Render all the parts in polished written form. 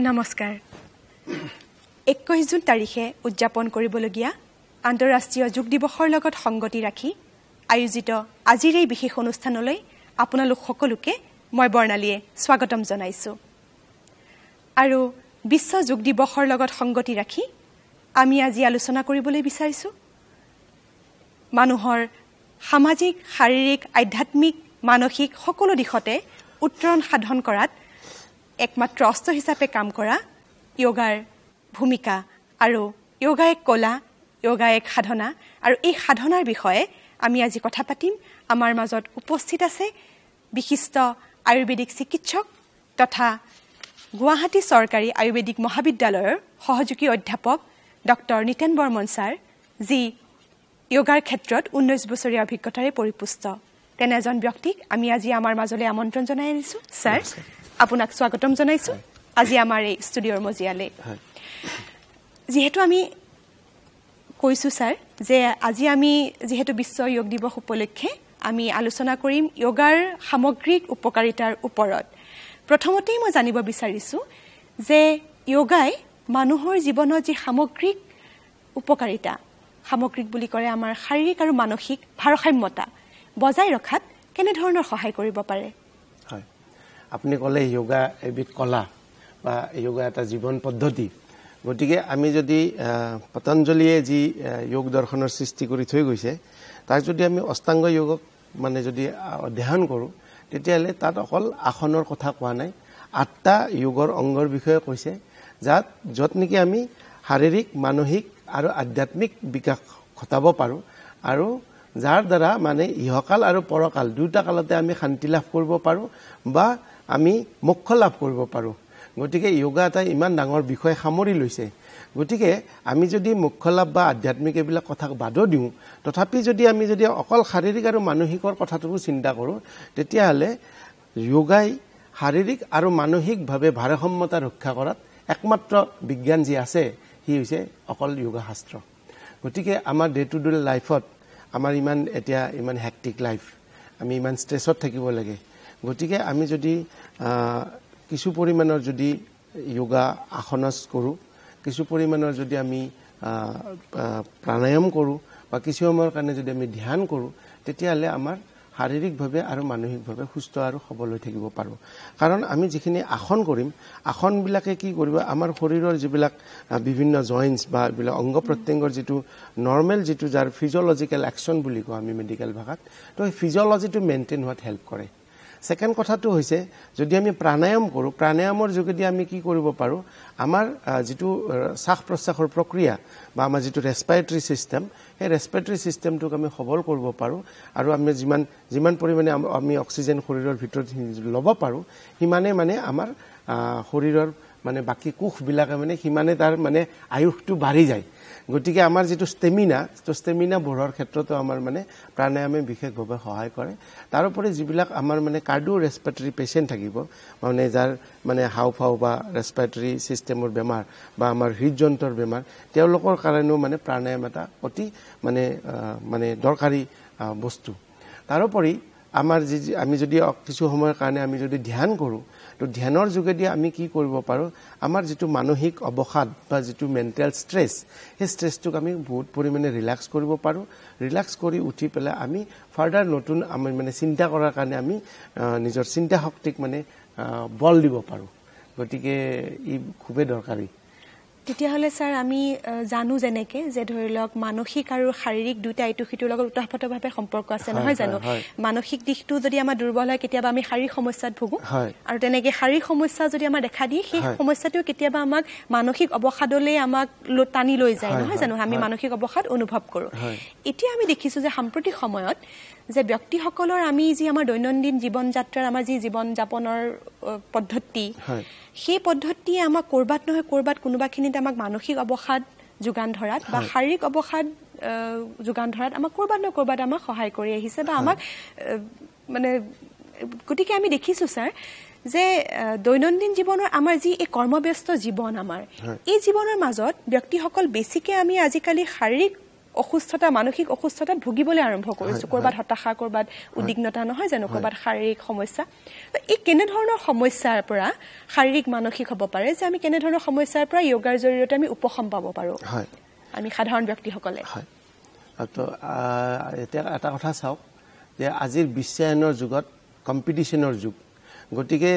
নমস্কাৰ 21 জুন তাৰিখে উদযাপন কৰিবলগীয়া আন্তঃৰাষ্ট্ৰীয় যোগ দিৱসৰ লগত সংগতি ৰাখি আয়োজিত আজিৰ এই বিশেষ অনুষ্ঠানলৈ আপোনালোক সকলোকে মই বৰ্ণালীয়ে স্বাগতম জনাইছো আৰু বিশ্ব যোগ দিৱসৰ লগত সংগতি ৰাখি আমি আজি আলোচনা কৰিবলৈ বিচাৰিছো মানুহৰ সামাজিক শাৰীৰিক আধ্যাত্মিক মানসিক সকলো দিশতে উত্তৰণ সাধন কৰাত একমাত্ৰ অস্ত্ৰ হিচাপে কাম কৰা যোগাৰ ভূমিকা আৰু যোগা এক কলা যোগা এক সাধনা আৰু এই সাধনাৰ বিষয়ে আমি আজি কথা পাতিম আমাৰ মাজত উপস্থিত আছে বিশিষ্ট আয়ুৰ্বেদিক চিকিৎসক তথা গুৱাহাটী চৰকাৰী আয়ুৰ্বেদিক মহাবিদ্যালয়ৰ সহযোগী অধ্যাপক ডক্টৰ নিতেন বৰ্মন ছাৰ যি যোগাৰ ক্ষেত্ৰত 19 বছৰীয়া অভিজ্ঞতাৰে পৰিপুষ্ট তেনে এজন ব্যক্তিক আমি আজি আমাৰ মাজলৈ আমন্ত্ৰণ জনাই আনিছো ছাৰ আপোনাক স্বাগতম জনাইছো আজি আমাৰ এই ষ্টুডিঅ'ৰ মজিয়ালে যেহেতু আমি কৈছো ছাৰ যে আজি আমি যেহেতু বিশ্ব যোগ দিৱস উপলক্ষে আমি আলোচনা কৰিম যোগাৰ সামগ্ৰিক উপকাৰিতাৰ ওপৰত প্ৰথমতেই মই জানিব বিচাৰিছো যে যোগাই মানুহৰ জীৱনত যি সামগ্ৰিক উপকাৰিতা সামগ্ৰিক বুলি কৰে আমাৰ শাৰীৰিক আৰু মানসিক ভাৰসাম্যতা বজাই ৰখাত কেনে ধৰণৰ সহায় কৰিব পাৰে হয় আপুনি ক'লে যোগা এবিধ কলা বা যোগা এটা জীৱন পদ্ধতি গতিকে আমি যদি পতঞ্জলীয়ে যি যোগ দৰ্শনৰ সৃষ্টি কৰি থৈ গৈছে তাক যদি আমি অষ্টাংগ যোগক মানে যদি অধ্যয়ন কৰোঁ তেতিয়াহ'লে তাত অকল আসনৰ কথা কোৱা নাই 8টা যোগৰ অংগৰ বিষয়ে কৈছে য'ত নেকি আমি শাৰীৰিক মানসিক আৰু আধ্যাত্মিক বিকাশ ঘটাব পাৰোঁ আৰু যাৰ দ্বাৰা মানে ইহকাল আৰু পৰকাল দুটা কালতে আমি শান্তি লাভ কৰিব পাৰোঁ বা আমি মোক্ষ লাভ কৰিব পাৰোঁ গতিকে যোগা এটা ইমান ডাঙৰ বিষয় সামৰি লৈছে গতিকে আমি যদি মোক্ষ লাভ বা আধ্যাত্মিক এইবিলাক কথা বাদো দিওঁ তথাপি যদি আমি যদি অকল শাৰীৰিক আৰু মানসিকৰ কথাটোও চিন্তা কৰোঁ তেতিয়াহ'লে যোগাই শাৰীৰিক আৰু মানসিকভাৱে ভাৰসাম্যতা ৰক্ষা কৰাত একমাত্ৰ বিজ্ঞান যি আছে সি হৈছে অকল যোগা শাস্ত্ৰ গতিকে আমাৰ ডে টু ডে লাইফত আমাৰ এতিয়া ইমান হেক্টিক লাইফ আমি ইমান ষ্ট্ৰেছত থাকিব লাগে গতিকে আমি যদি কিছু পৰিমাণৰ যদি যোগা আসনস কৰোঁ কিছু পৰিমাণৰ যদি আমি প্ৰাণায়াম কৰোঁ বা কিছু সময়ৰ কাৰণে যদি আমি ধ্যান কৰোঁ তেতিয়াহ'লে আমাৰ শাৰীৰিকভাৱে আৰু মানসিকভাৱে সুস্থ আৰু সবল হৈ থাকিব পাৰোঁ কাৰণ আমি যিখিনি আসন কৰিম আসনবিলাকে কি কৰিব আমাৰ শৰীৰৰ যিবিলাক বিভিন্ন জইণ্টছ বা এইবিলাক অংগ প্ৰত্যংগৰ যিটো নৰ্মেল যিটো যাৰ ফিজিঅলজিকেল একশ্যন বুলি কওঁ আমি মেডিকেল ভাষাত তো সেই ফিজিঅলজিটো মেইনটেইন হোৱাত হেল্প কৰে সেকেন্ড কথাটো হৈছে যদি আমি প্ৰাণায়াম কৰোঁ প্ৰাণায়ামৰ যোগেদি আমি কি কৰিব পাৰোঁ আমাৰ যিটো শ্বাস প্ৰশ্বাসৰ প্ৰক্ৰিয়া বা আমাৰ যিটো ৰেছপিৰেটৰী সিস্টেম সেই ৰেছপিৰেটৰী সিস্টেমটোক আমি সবল কৰিব পাৰোঁ আৰু আমি যিমান পৰিমাণে আমি অক্সিজেন শৰীৰৰ ভিতৰত ল'ব পাৰোঁ সিমানে মানে আমাৰ শৰীৰৰ মানে বাকী কোষবিলাকে মানে সিমানে তাৰ মানে আয়ুসটো বাঢ়ি যায় গতিকে আমাৰ যিটো ষ্টেমিনা বঢ়োৱাৰ ক্ষেত্ৰতো আমাৰ মানে প্ৰাণায়ামে বিশেষভাৱে সহায় কৰে তাৰোপৰি যিবিলাক আমাৰ মানে কাৰ্ডিও ৰেছপিৰেটৰী পেচেণ্ট থাকিব মানে যাৰ মানে হাওঁফাওঁ বা ৰেছপিৰেটৰী সিস্টেমৰ বেমাৰ বা আমাৰ হৃদযন্ত্ৰৰ বেমাৰ তেওঁলোকৰ কাৰণেও মানে প্ৰাণায়াম এটা অতি মানে দৰকাৰী বস্তু তাৰোপৰি আমাৰ আমি যদি কিছু সময়ৰ কাৰণে আমি যদি ধ্যান কৰোঁ তো ধ্যানৰ যোগেদি আমি কি কৰিব পাৰোঁ আমাৰ যিটো মানসিক অৱসাদ বা যিটো মেণ্টেল ষ্ট্ৰেছ সেই ষ্ট্ৰেছটোক আমি বহুত পৰিমাণে ৰিলেক্স কৰিব পাৰোঁ ৰিলেক্স কৰি উঠি পেলাই আমি ফাৰ্ডাৰ নতুন আমি মানে চিন্তা কৰাৰ কাৰণে আমি নিজৰ চিন্তা শক্তিক মানে বল দিব পাৰোঁ গতিকে ই খুবেই দৰকাৰী তেতিয়াহ'লে ছাৰ আমি জানো যেনেকে যে ধৰি লওক মানসিক আৰু শাৰীৰিক দুটা ইটো সিটোৰ লগত ওতঃপ্ৰোতভাৱে সম্পৰ্ক আছে নহয় জানো মানসিক দিশটো যদি আমাৰ দুৰ্বল হয় কেতিয়াবা আমি শাৰীৰিক সমস্যাত ভুগো আৰু তেনেকে শাৰীৰিক সমস্যা যদি আমাৰ দেখা দিয়ে সেই সমস্যাটো কেতিয়াবা আমাক মানসিক অৱসাদলৈ আমাক টানি লৈ যায় নহয় জানো আমি মানসিক অৱসাদ অনুভৱ কৰোঁ এতিয়া আমি দেখিছো যে সাম্প্ৰতিক সময়ত যে ব্যক্তিসকলৰ আমি যি আমাৰ দৈনন্দিন জীৱন যাত্ৰাৰ আমাৰ যি জীৱন যাপনৰ পদ্ধতি সেই পদ্ধতিয়ে আমাক কৰবাত নহয় কৰবাত কোনোবাখিনিত আমাক মানসিক অৱসাদ যোগান ধৰাত বা শাৰীৰিক অৱসাদ যোগান ধৰাত আমাক কৰবাত নহয় কৰবাত আমাক সহায় কৰি আহিছে বা আমাক মানে গতিকে আমি দেখিছো ছাৰ যে দৈনন্দিন জীৱনৰ আমাৰ যি এই কৰ্মব্যস্ত জীৱন আমাৰ এই জীৱনৰ মাজত ব্যক্তিসকল বেছিকে আমি আজিকালি শাৰীৰিক অসুস্থতা মানসিক অসুস্থতাত ভুগিবলৈ আৰম্ভ কৰিছোঁ কৰবাত হতাশা কৰবাত উদ্বিগ্নতা নহয় জানো কৰবাত শাৰীৰিক সমস্যা এই কেনে ধৰণৰ সমস্যাৰ পৰা শাৰীৰিক মানসিক হ'ব পাৰে যে আমি কেনে ধৰণৰ সমস্যাৰ পৰা যোগাৰ জৰিয়তে আমি উপশম পাব পাৰোঁ হয় আমি সাধাৰণ ব্যক্তিসকলে হয় তো এতিয়া এটা কথা চাওক যে আজিৰ বিশ্বায়নৰ যুগত কম্পিটিশ্যনৰ যুগ গতিকে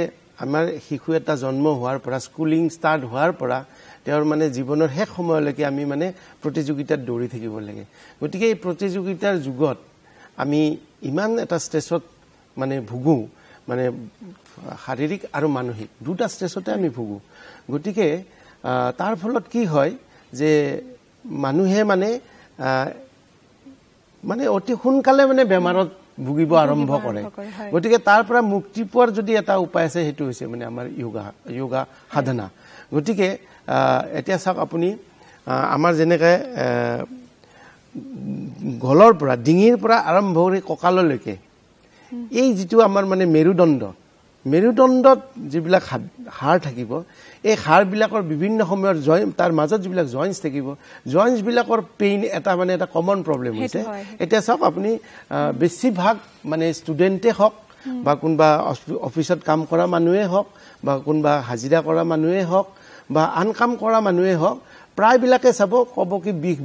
আমাৰ শিশু এটা জন্ম হোৱাৰ পৰা স্কুলিং ষ্টাৰ্ট হোৱাৰ পৰা তেওঁৰ মানে জীৱনৰ শেষ সময়লৈকে আমি মানে প্ৰতিযোগিতাত দৌৰি থাকিব লাগে গতিকে এই প্ৰতিযোগিতাৰ যুগত আমি ইমান এটা ষ্ট্ৰেছত মানে ভুগো মানে শাৰীৰিক আৰু মানসিক দুটা ষ্ট্ৰেছতে আমি ভুগো গতিকে তাৰ ফলত কি হয় যে মানুহে মানে অতি সোনকালে মানে বেমাৰত ভুগিব আৰম্ভ কৰে গতিকে তাৰ পৰা মুক্তি পোৱাৰ যদি এটা উপায় আছে সেইটো হৈছে মানে আমাৰ যোগা সাধনা গতিকে এতিয়া চাওক আপুনি আমাৰ যেনেকৈ গলৰ পৰা ডিঙিৰ পৰা আৰম্ভ কৰি কঁকাললৈকে এই যিটো আমাৰ মানে মেৰুদণ্ডত যিবিলাক হাড় থাকিব এই হাড়বিলাকৰ বিভিন্ন সময়ৰ তাৰ মাজত যিবিলাক জইণ্টছ থাকিব জইণ্টছবিলাকৰ পেইন এটা মানে এটা কমন প্ৰব্লেম হৈছে এতিয়া চাওক আপুনি বেছিভাগ মানে ষ্টুডেণ্টে হওক বা কোনোবা অফিচত কাম কৰা মানুহে হওক বা কোনোবা হাজিৰা কৰা মানুহে হওক বা আন কাম কৰা মানুহে হওক প্ৰায়বিলাকে চাব ক'ব কি বিষ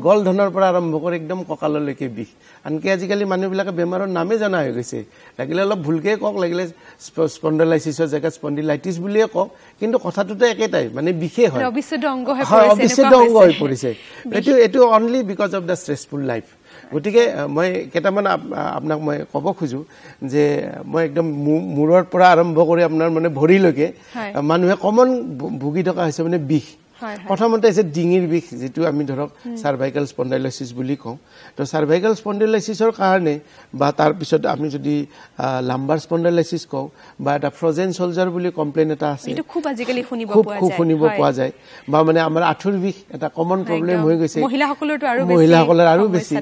গল ধনৰ পৰা আৰম্ভ কৰি একদম কঁকাললৈকে বিষ আনকি আজিকালি মানুহবিলাকে বেমাৰৰ নামে জনা হৈ গৈছে লাগিলে অলপ ভুলকৈ কওক লাগিলে স্পণ্ডাইলাইচিছৰ জেগাত স্পণ্ডিলাইটিছ বুলিয়ে কওক কিন্তু কথাটোতো একেটাই মানে বিষেই হয় অবিচ্ছেদ্য অংগ হৈ পৰিছে এইটো only because of the stressful life গতিকে মই কেইটামান আপোনাক মই ক'ব খোজো যে মই একদম মূৰৰ পৰা আৰম্ভ কৰি আপোনাৰ মানে ভৰিলৈকে মানুহে কমন ভুগি থকা হৈছে মানে বিষ প্ৰথমতে হৈছে ডিঙিৰ বিষ যেটো আমি ধৰক সাৰ্ভাইকেল স্পন্ডাইলাইসিস বুলি কওঁ তো সাৰ্ভাইকেল স্পন্ডাইলাইসিসৰ কাৰণে বা তাৰ পিছত আমি যদি লাম্বাৰ স্পন্ডাইলাইসিস কওঁ বা এটা ফ্ৰজেন সোলজাৰ বুলি কমপ্লেইন এটা আছে এটো খুব আজিকালি শুনিব পোৱা যায় বা মানে আমাৰ আঁঠুৰ বিষ এটা কমন প্ৰবলেম হৈ গৈছে মহিলাসকলৰ আৰু বেছি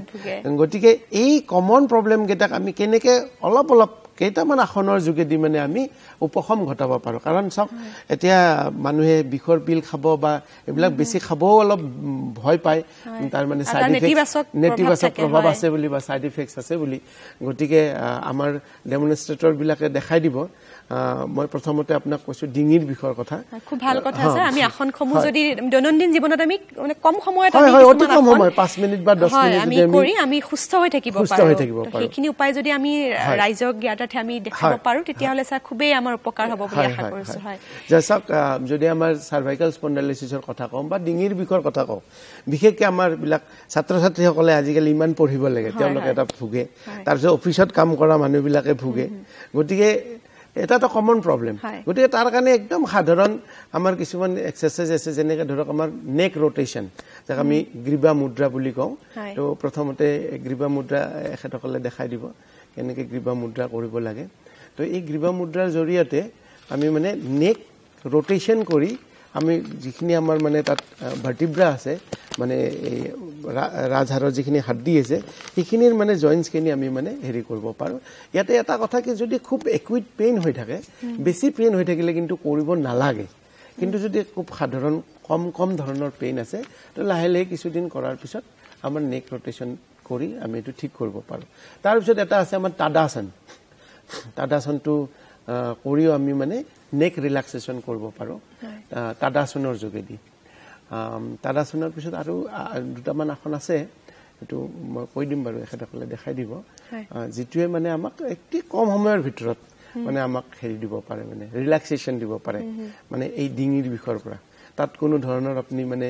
গতিকে এই কমন প্ৰবলেম কেইটাক আমি কেনেকে অলপ কেইটামান আসনৰ যোগেদি মানে আমি উপশম ঘটাব পাৰো কাৰণ চাওক এতিয়া মানুহে বিষৰ পিল খাব বা এইবিলাক বেছি খাবও অলপ ভয় পায় তাৰ মানে সাইড ইফেক্ট নেতিবাচক প্ৰভাৱ আছে বুলি বা সাইড ইফেক্টস আছে বুলি গতিকে আমাৰ ডেমনষ্ট্ৰেটৰ বিলাকে দেখাই দিব মই প্ৰথমতে আপোনাক কৈছো ডিঙিৰ বিষৰ কথা খুব ভাল কথা আছে আমি আসনসমূহ যদি দৈনন্দিন জীৱনত আমি মানে কম সময়ত আমি অতি কম সময় 5 মিনিট বা 10 মিনিট আমি কৰি আমি সুস্থ হৈ থাকিব পাৰো সেইখিনি উপায় যদি আমি ৰাইজক জ্ঞাতাতে আমি দেখাব পাৰো তেতিয়া হলে স্যাৰ খুবেই আমাৰ উপকাৰ হ'ব বুলি আশা কৰিছো হয় জসক যদি আমাৰ সাৰ্ভাইকেল স্পন্ডাইলাইসিসৰ কথা কম বা ডিঙিৰ বিষৰ কথা কম বিশেষকৈ আমাৰ বিলাক ছাত্ৰ ছাত্ৰীসকলে আজিকালি ইমান পঢ়িব লাগে তেওঁলোকে এটা ভুগে তাৰ পিছত অফিচত কাম কৰা মানুহবিলাকে ভুগে গতিকে এটা তো কমন প্ৰবলেম গতিকে তাৰ কাৰণে একদম সাধাৰণ আমাৰ কিছুমান এক্সাৰসাইজ আছে যেনেকৈ ধৰক আমাৰ নেক ৰোটেশন যাক আমি গ্ৰীবা মুদ্ৰা বুলি কওঁ তো প্ৰথমতে গ্ৰীবা মুদ্ৰা এখেতসকলে দেখাই দিব কেনেকৈ গ্ৰীবা মুদ্ৰা কৰিব লাগে তো এই গ্ৰীবা মুদ্ৰাৰ জৰিয়তে আমি মানে নেক ৰোটেশন কৰি আমি যিখিনি আমাৰ মানে তাত ভাৰ্টিব্ৰা আছে মানে এই ৰাজহাড়ৰ যিখিনি হাড্ডি আছে সেইখিনিৰ মানে জইন্টছখিনি আমি মানে হেৰি কৰিব পাৰোঁ ইয়াতে এটা কথা কি যদি খুব একুইট পেইন হৈ থাকে বেছি পেইন হৈ থাকিলে কিন্তু কৰিব নালাগে কিন্তু যদি খুব সাধাৰণ কম ধৰণৰ পেইন আছে তো লাহে লাহে কিছুদিন কৰাৰ পিছত আমাৰ নেক ৰোটেশন কৰি আমি এটো ঠিক কৰিব পাৰোঁ তাৰপিছত এটা আছে আমাৰ তাদাসনটো কৰিও আমি মানে নেক ৰিলেক্সেশন কৰিব পাৰোঁ তাদাসনৰ যোগেদি তাদাসনৰ পিছত আৰু দুটামান আসন আছে এটো মই কৈ দিম বাৰু এখেতসকলে দেখাই দিব যেটোৱে মানে আমাক একটি কম সময়ৰ ভিতৰত মানে আমাক হেৰি দিব পাৰে মানে ৰিলেক্সেশন দিব পাৰে মানে এই ডিঙিৰ বিষৰ পৰা তাত কোনো ধৰণৰ আপুনি মানে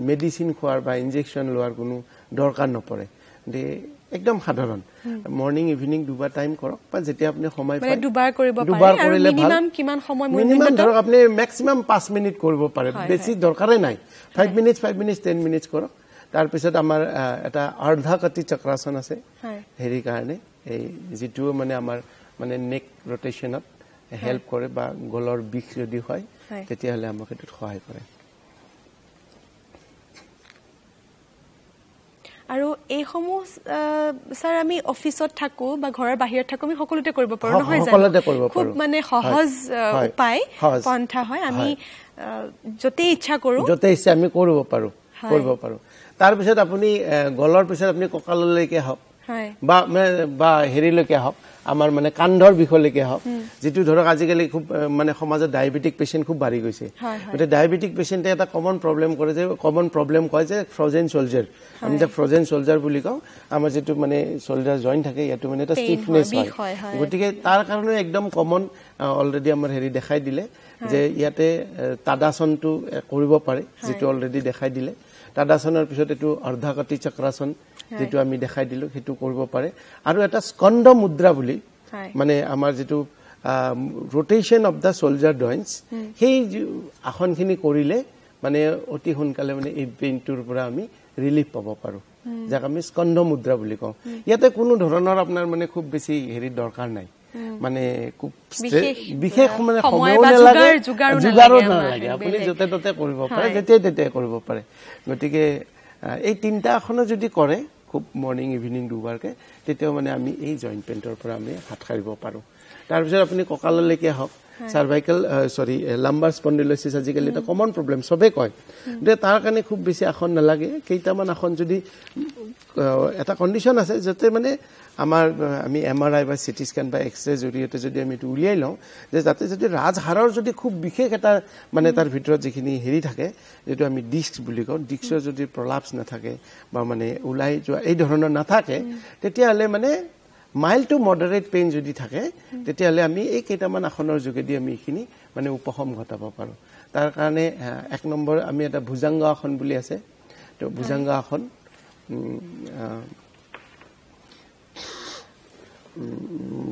মেডিসিন খোৱাৰ বা ইনজেকশন লোৱাৰ কোনো দৰকাৰ নপৰে একদম সাধাৰণ মৰ্নিং ইভিনিং দুবাৰ টাইম কৰক বা যেতিয়া আপুনি সময় পায় দুবাৰ কৰিব পাৰে আৰু মিনিমাম কিমান সময় মিনিমাম ধৰক আপুনি ম্যাক্সিমাম 5 মিনিট কৰিব পাৰে বেছি দৰকাৰে নাই 5 মিনিট 10 মিনিট কৰক তাৰ পিছত আমাৰ এটা অৰ্ধাকটি চক্ৰাসন আছে হেৰি কাৰণে এই যেটো মানে আমাৰ মানে নেক ৰোটেশনত হেল্প কৰে বা গলৰ বিষ যদি হয় তেতিয়া হলে আমাক এটো সহায় কৰে আৰু এই সমূহ স্যাৰ আমি অফিসত থাকো বা ঘৰৰ বাহিৰত থাকো আমি সকলোতে কৰিব পাৰো নহয় জানো খুব মানে সহজ উপায় পন্থা হয় আমি যতে ইচ্ছা কৰো যতে ইচ্ছা আমি কৰিব পাৰো কৰিব পাৰো তাৰ পিছত আপুনি গলৰ পিছত আপুনি কঁকাললৈকে হওক বা হেৰিলৈকে হওক আমাৰ মানে কান্ধৰ বিষলৈকে হওক যেটো ধৰক আজিকালি খুব মানে সমাজত ডায়াবেটিক পেশেন্ট খুব বাঢ়ি গৈছে গতে ডায়াবেটিক পেশেন্টে এটা কমন প্ৰবলেম কৰে যে কমন প্ৰবলেম কয় যে ফ্ৰজেন সোলজাৰ আমি যে ফ্ৰজেন সোলজাৰ বুলি কওঁ আমাৰ যেটো মানে সোলজাৰ জয়েন্ট থাকে ইয়াটো মানে এটা স্টিফনেস হয় গতিকে তাৰ কাৰণে একদম কমন অলৰেডি আমাৰ হেৰি দেখাই দিলে যে ইয়াতে তাদাসনটো কৰিব পাৰে যেটো অলৰেডি দেখাই দিলে তাদাসনৰ পিছত এটো অৰ্ধাকটি চক্ৰাসন যেটো আমি দেখাই দিলো হেতু কৰিব পাৰে আৰু এটা স্কন্দ মুদ্ৰা বুলি মানে আমাৰ যেটো rotation of the shoulder joints সেই আসনখিনি কৰিলে মানে অতি সোনকালে মানে এই পেইনটোৰ পৰা আমি ৰিলিফ পাব পাৰো যাক আমি স্কন্দ মুদ্ৰা বুলি কওঁ ইয়াতে কোনো ধৰণৰ আপোনাৰ মানে খুব বেছি হেৰি দৰকাৰ নাই মানে খুব বিশেষ মানে সময় নালাগে জুগাৰো নালাগে আপুনি যতে ততে কৰিব পাৰে যেতে তেতে কৰিব পাৰে গতিকে এই তিনটা আসন যদি কৰে খুব মৰ্নিং ইভিনিং দুবাৰকে তেতিয়াও মানে আমি এই জয়েন্ট পেইন্টৰ পৰা আমি হাত খাৰিব পাৰো তাৰ পিছত আপুনি কঁকাললৈকে হওক সার্ভাইকেল লাম্বার স্পন্ডিলোসিস আজিকালি এটা কমন প্রবলেম সবে কয় যে তার কারণে খুব বেশি আসন নালাগে কেইটামান আসন যদি এটা কন্ডিশন আছে যাতে মানে আমার আমি এমআরআই বা সিটি স্ক্যান বা এক্সরে জৰিয়তে যদি আমি এটা উলিয়াই লওঁ যে যাতে যদি ৰাজহাড়ৰ যদি খুব বিশেষ এটা মানে তাৰ ভিতৰত যিখিনি হেৰি থাকে যেটো আমি ডিস্ক বুলি কওঁ ডিস্কৰ যদি প্ৰলাপস নাথাকে বা মানে উলাই যোৱা এই ধৰণৰ নাথাকে তেতিয়াহলে মানে মাইল্ড টু মডাৰেট পেইন যদি থাকে তেতিয়াহলে আমি এই কেইটামান আসনৰ যোগেদি আমি এখিনি মানে উপশম ঘটাব পাৰো তাৰ কাৰণে এক নম্বৰ আমি এটা ভুজংগ আসন বুলি আছে তো ভুজংগ আসন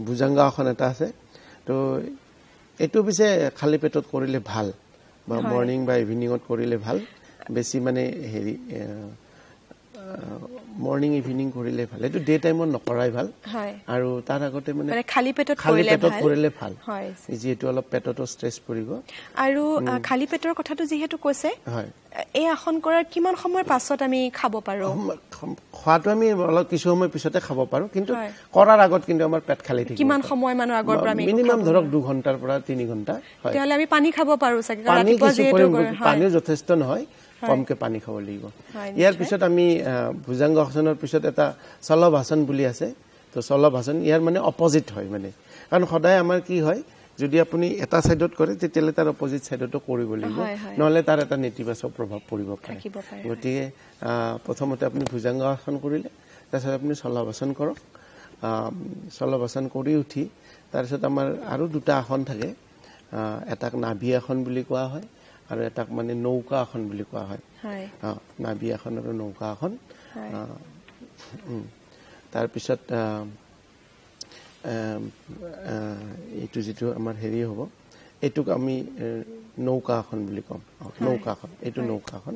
ভুজংগ আসন এটা আছে তো এটো পিছে খালি পেটত কৰিলে ভাল বা মৰ্নিং বা ইভিনিংত কৰিলে ভাল বেছি মানে হেৰি মৰ্নিং ইভিনিং কৰিলে ভাল এটো ডে টাইমত নকৰাই ভাল আৰু তাৰ আগতে মানে খালি পেটত কৰিলে ভাল হয় যেটো অলপ পেটটো স্ট্ৰেছ পৰিব আৰু খালি পেটৰ কথাটো যেহেতু কৈছে হয় এই আসন কৰাৰ কিমান সময় পাছত আমি খাব পাৰো খোৱাটো আমি অলপ কিছু সময় পিছতে খাব পাৰো কিন্তু কৰাৰ আগত কিন্তু আমাৰ পেট খালি থাকে কিমান সময় মানৰ আগৰ পৰা আমি মিনিমাম ধৰক 2 ঘণ্টাৰ পৰা 3 ঘণ্টা হয় তেতিয়ালে আমি পানী খাব পাৰো সাকে ৰাতিপুৱা যেটো পানী যথেষ্ট নহয় কমকে পানী খাব লাগিব ইয়াৰ পিছত আমি ভুজংগ আসনৰ পিছত এটা চলভাসন বুলি আছে তো চলভাসন ইয়াৰ মানে অপোজিট হয় মানে কাৰণ সদায় আমাৰ কি হয় যদি আপুনি এটা সাইডত কৰে তেতিয়ালে তাৰ অপোজিট সাইডতো কৰিব লাগিব নহলে তাৰ এটা নেতিবাচক প্ৰভাৱ পৰিব পাৰে গতিকে প্ৰথমতে আপুনি ভুজংগ আসন কৰিলে তাৰপিছত আপুনি চলভাসন কৰক চলভাসন কৰি উঠি তাৰপিছত আমাৰ আৰু দুটা আসন থাকে এটাক নাভি আসন বুলি কোৱা হয় আৰু এটাক মানে নৌকা আসন বুলি কোৱা হয় নাভি আসন আৰু নৌকা আসন তাৰ পিছত এইটো যেটো আমাৰ হেৰি হ'ব এটুক আমি নৌকা আসন বুলি কম নৌকা আসন এইটো নৌকা আসন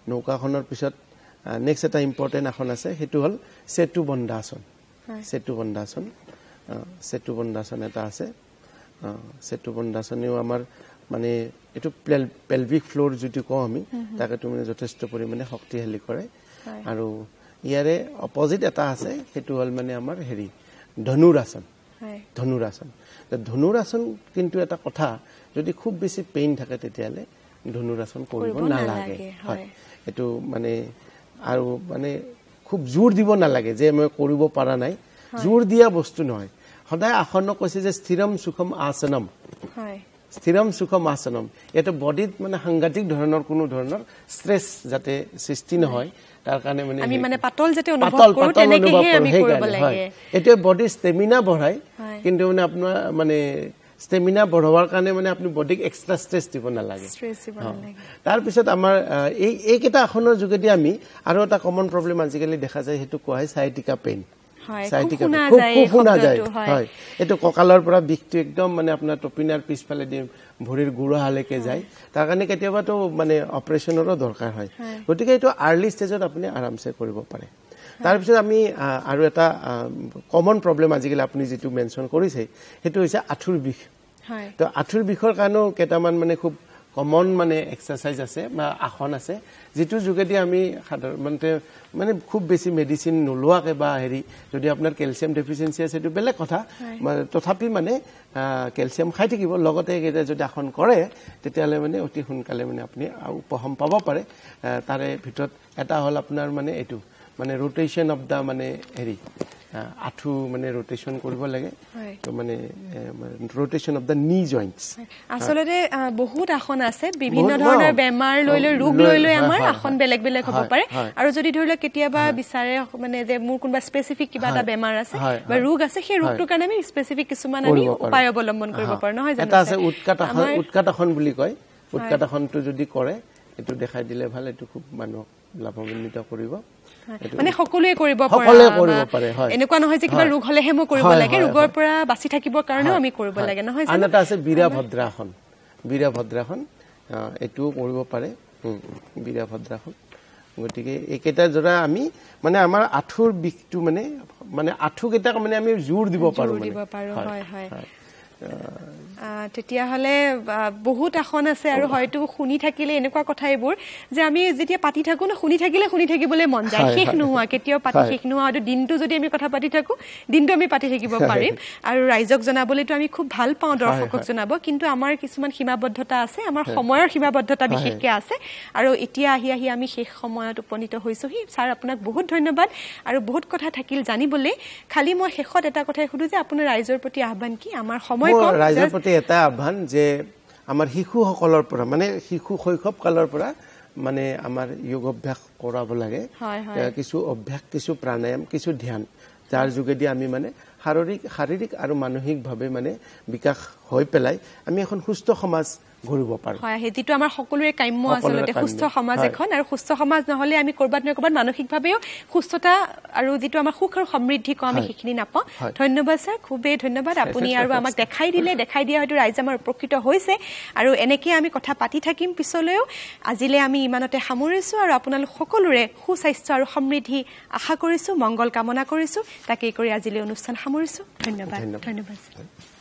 নৌকা আসনৰ পিছত নেক্সট এটা ইম্পৰ্টেন্ট আসন আছে হেতু হল সেতু বন্দাসন সেতু বন্দাসন সেতু বন্দাসন এটা আছে সেতু বন্দাসনেও আমাৰ মানে এটো পেলভিক ফ্লোৰ যেটো কও আমি তাকে তুমি যথেষ্ট পৰিমাণে শক্তিশালী কৰে আৰু ইয়াৰে অপোজিট এটা আছে হেতু হল মানে আমাৰ হেৰি ধনুৰাসন ধনুৰাসন ধনুৰাসন কিন্তু এটা কথা যদি খুব বেছি পেইন থাকে তেতিয়ালে ধনুৰাসন কৰিব নালাগে হয় এটো মানে আৰু মানে খুব জোৰ দিব নালাগে যে মই কৰিব পাৰা নাই জোৰ দিয়া বস্তু নহয় সদায় আসন কৈছে যে স্থিৰম সুখম আসনম হয় স্থিৰম সুখম আসনম এটা বডিত মানে সাংঘাতিক ধৰণৰ কোনো ধৰণৰ স্ট্ৰেছ যাতে সৃষ্টি নহয় তাৰ কাৰণে মানে আমি মানে পাতল যেতে অনুভৱ কৰো তেনেকেহে আমি কৰিব লাগে এটা বডি ষ্টেমিনা বঢ়াই কিন্তু মানে আপোনাৰ মানে ষ্টেমিনা বঢ়োৱাৰ কাৰণে মানে আপুনি বডিক এক্সট্ৰা স্ট্ৰেছ দিব নালাগে তাৰ পিছত আমাৰ এই কেইটা আসনৰ যোগেদি আমি আৰু এটা কমন প্ৰবলেম আজিকালি দেখা যায় হেতু কোৱা হয় সাইটিকা পেইন শুনা যায় হয় এটো কঁকালৰ পৰা বিষটো একদম মানে আপোনাৰ টপিনাৰ পিছফালে দি ভৰিৰ গুড়হালৈকে যায় তাৰ কাৰণে কেতিয়াবাটো মানে অপাৰেচনৰো দৰকাৰ হয় গতিকে এটো আৰ্লি ষ্টেজত আপুনি আৰামছে কৰিব পাৰে তাৰ পিছত আমি আৰু এটা কমন প্ৰবলেম আজিকালি আপুনি যেটো মেনশন কৰিছে হেতু হৈছে আঁঠুৰ বিষ হয় তো আঁঠুৰ বিষৰ কাৰণেও কেইটামান মানে খুব কমন মানে এক্সাৰচাইজ আছে বা আসন আছে যেটো যোগেদি আমি সাধাৰণতে মানে খুব বেছি মেডিচিন নলোৱাকে বা হেৰি যদি আপোনাৰ কেলছিয়াম ডেফিচিয়েন্সি আছে সেইটো বেলেগ কথা তথাপি মানে কেলছিয়াম খাই থাকিব লগতে এটা যদি আসন কৰে তেতিয়ালে মানে অতি সোনকালে মানে আপুনি উপশম পাব পাৰে তাৰে ভিতৰত এটা হল আপোনাৰ মানে এটো মানে rotation of the মানে হেৰি আঠু মানে rotation কৰিব লাগে তো মানে rotation of the knee joints আসলতে বহুত আসন আছে বিভিন্ন ধৰণৰ বেমাৰ লৈ ৰোগ লৈ আমাৰ আসন বেলেগ বেলেগ হ'ব পাৰে আৰু যদি ধৰিলে কেতিয়াবা বিচাৰে মানে যে মোৰ কোনবা স্পেসিফিক কিবা এটা বেমাৰ আছে বা ৰোগ আছে সেই ৰোগটোৰ কাৰণে আমি স্পেসিফিক কিছুমান আমি উপায় অৱলম্বন কৰিব পাৰো নহয় জানো এটা আছে উৎকাটাখন বুলি কয় উৎকাটাখনটো যদি কৰে এটো দেখাই দিলে ভাল এটো খুব মানুহ লাভান্বিত কৰিব মানে সকলোৱে কৰিব পাৰে এনেকুৱা নহয় যে কিবা ৰোগ হলে হেম কৰিব লাগে ৰোগৰ পৰা বাচি থাকিবৰ কাৰণেও আমি কৰিব লাগে নহয় জানো আনটা আছে বীৰভদ্ৰাসন এটো কৰিব পাৰে বীৰভদ্ৰাসন গতিকে একেটা জৰা আমি মানে আমাৰ আঠুৰ বিষটো মানে আঠু কেটা মানে আমি জোৰ দিব পাৰো হয় হয় তেতিয়া হলে বহুত আসন আছে আৰু হয়তো শুনি থাকিলে এনেকুৱা কথা এইবোৰ যে আমি যেতিয়া পাতি থাকো না শুনি থাকিবলৈ মন যায় শেষ নোহোৱা কেতিয়াও পাতি শেষ নোহোৱা আৰু দিনটো যদি আমি কথা পাতি থাকো দিনটো আমি পাতি থাকিব পাৰিম আৰু ৰাইজক জনাবলৈতো আমি খুব ভাল পাওঁ দৰ্শকক জনাব কিন্তু আমাৰ কিছুমান সীমাবদ্ধতা আছে আমাৰ সময়ৰ সীমাবদ্ধতা বিশেষকৈ আছে আৰু এতিয়া আহি আমি শেষ সময়ত উপনীত হৈছো স্যাৰ আপোনাক বহুত ধন্যবাদ আৰু বহুত কথা থাকিল জানিবলৈ খালি মই শেষত এটা কথাই সুধো যে আপোনাৰ ৰাইজৰ প্ৰতি আহ্বান কি আমাৰ সময় ৰাইজৰ প্ৰতি এটা আহ্বান যে আমাৰ শিশুসকলৰ পৰা মানে শিশু শৈশৱ কালৰ পৰা মানে আমাৰ যোগ অভ্যাস কৰাব লাগে কিছু অভ্যাস কিছু প্ৰাণায়াম কিছু ধ্যান যাৰ যোগেদি আমি মানে শাৰীৰিক আৰু মানসিকভাৱে মানে বিকাশ হৈ পেলাই আমি এখন সুস্থ সমাজ গঢ়িব পাৰো হয় হেতিটো আমাৰ সকলোৰে কাম্য আচলতে সুস্থ সমাজ এখন আৰু সুস্থ সমাজ নহলে আমি কৰবাত মানসিকভাৱেও সুস্থতা আৰু যেটো আমাৰ সুখ আৰু সমৃদ্ধি কো আমি সেইখিনি নাপাওঁ ধন্যবাদ স্যাৰ খুবেই ধন্যবাদ আপুনি আৰু আমাক দেখাই দিয়া হয়তো ৰাইজ আমাৰ উপকৃত হৈছে আৰু এনেকৈ আমি কথা পাতি থাকিম পিছলৈও আজিলে আমি ইমানতে সামৰিছো আৰু আপোনালোক সকলোৰে সুস্বাস্থ্য আৰু সমৃদ্ধি আশা কৰিছো মংগল কামনা কৰিছো তাকেই কৰি আজিলে অনুষ্ঠান সামৰিছো ধন্যবাদ